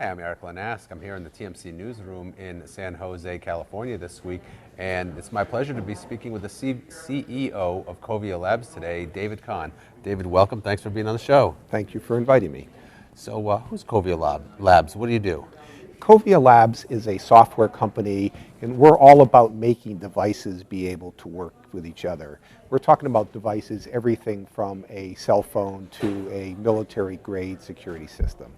Hi, I'm Erik Linask. I'm here in the TMC newsroom in San Jose, California this week, and it's my pleasure to be speaking with the CEO of Covia Labs today, David Kahn. David, welcome. Thanks for being on the show. Thank you for inviting me. So who's Covia Labs? What do you do? Covia Labs is a software company, and we're all about making devices be able to work with each other. We're talking about devices, everything from a cell phone to a military-grade security system.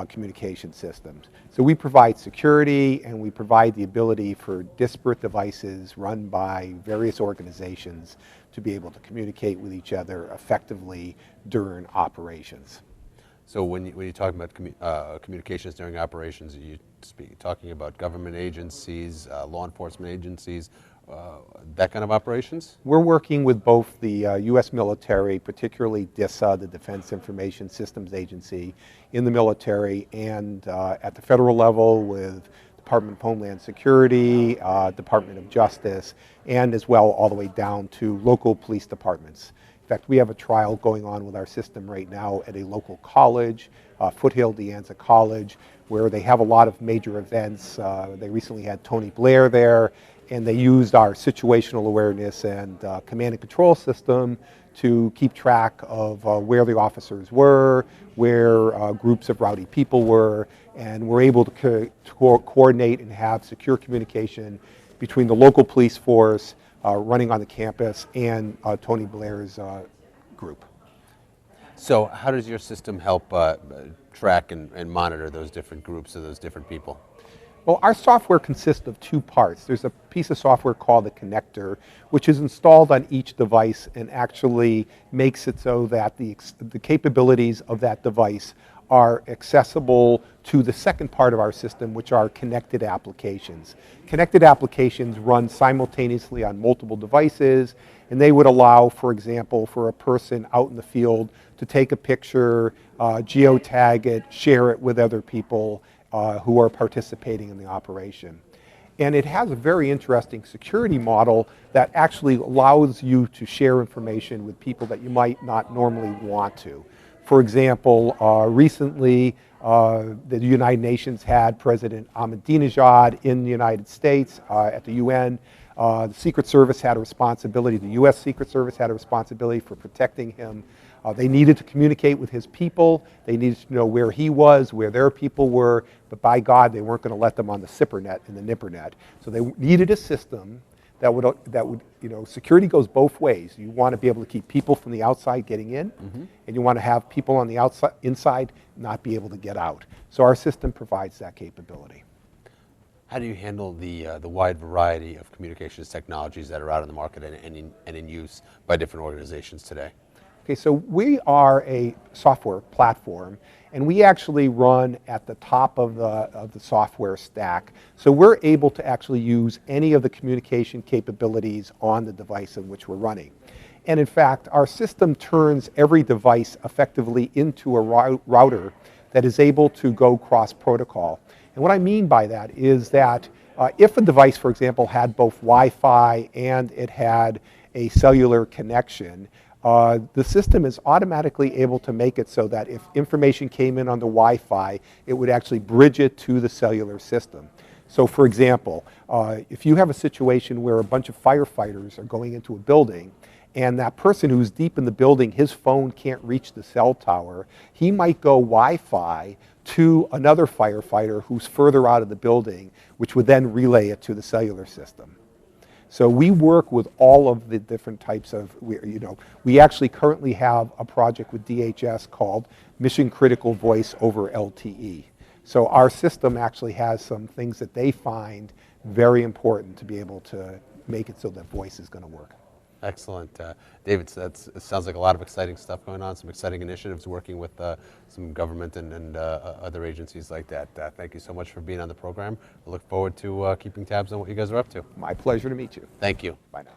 Communication systems. So we provide security and we provide the ability for disparate devices run by various organizations to be able to communicate with each other effectively during operations. So when you're talking about communications during operations, are you talking about government agencies, law enforcement agencies, that kind of operations? We're working with both the U.S. military, particularly DISA, the Defense Information Systems Agency, in the military, and at the federal level with Department of Homeland Security, Department of Justice, and as well all the way down to local police departments. In fact, we have a trial going on with our system right now at a local college, Foothill De Anza College, where they have a lot of major events. They recently had Tony Blair there, and they used our situational awareness and command and control system to keep track of where the officers were, where groups of rowdy people were, and we're able to coordinate and have secure communication between the local police force running on the campus and Tony Blair's group. So how does your system help track and monitor those different groups or those different people? Well, our software consists of two parts. There's a piece of software called the connector, which is installed on each device and actually makes it so that the capabilities of that device are accessible to the second part of our system, which are connected applications. Connected applications run simultaneously on multiple devices, and they would allow, for example, for a person out in the field to take a picture, geotag it, share it with other people who are participating in the operation. And it has a very interesting security model that actually allows you to share information with people that you might not normally want to. For example, recently the United Nations had President Ahmadinejad in the United States at the UN. The Secret Service had a responsibility, the U.S. Secret Service had a responsibility for protecting him. They needed to communicate with his people. They needed to know where he was, where their people were, but by God, they weren't going to let them on the SIPRnet and the NIPRnet. So they needed a system that would, security goes both ways. You want to be able to keep people from the outside getting in, and you want to have people on the inside not be able to get out. So our system provides that capability. How do you handle the wide variety of communications technologies that are out in the market and in use by different organizations today? Okay, so we are a software platform, and we actually run at the top of the software stack. So we're able to actually use any of the communication capabilities on the device in which we're running. And in fact, our system turns every device effectively into a router that is able to go cross-protocol. And what I mean by that is that if a device, for example, had both Wi-Fi and it had a cellular connection, the system is automatically able to make it so that if information came in on the Wi-Fi, it would actually bridge it to the cellular system. So for example, if you have a situation where a bunch of firefighters are going into a building, and that person who's deep in the building, his phone can't reach the cell tower, he might go Wi-Fi to another firefighter who's further out of the building, which would then relay it to the cellular system. So we work with all of the different types of, we actually currently have a project with DHS called Mission Critical Voice over LTE. So our system actually has some things that they find very important to be able to make it so that voice is going to work. Excellent. David, it sounds like a lot of exciting stuff going on, some exciting initiatives working with some government and other agencies like that. Thank you so much for being on the program. I look forward to keeping tabs on what you guys are up to. My pleasure to meet you. Thank you. Bye now.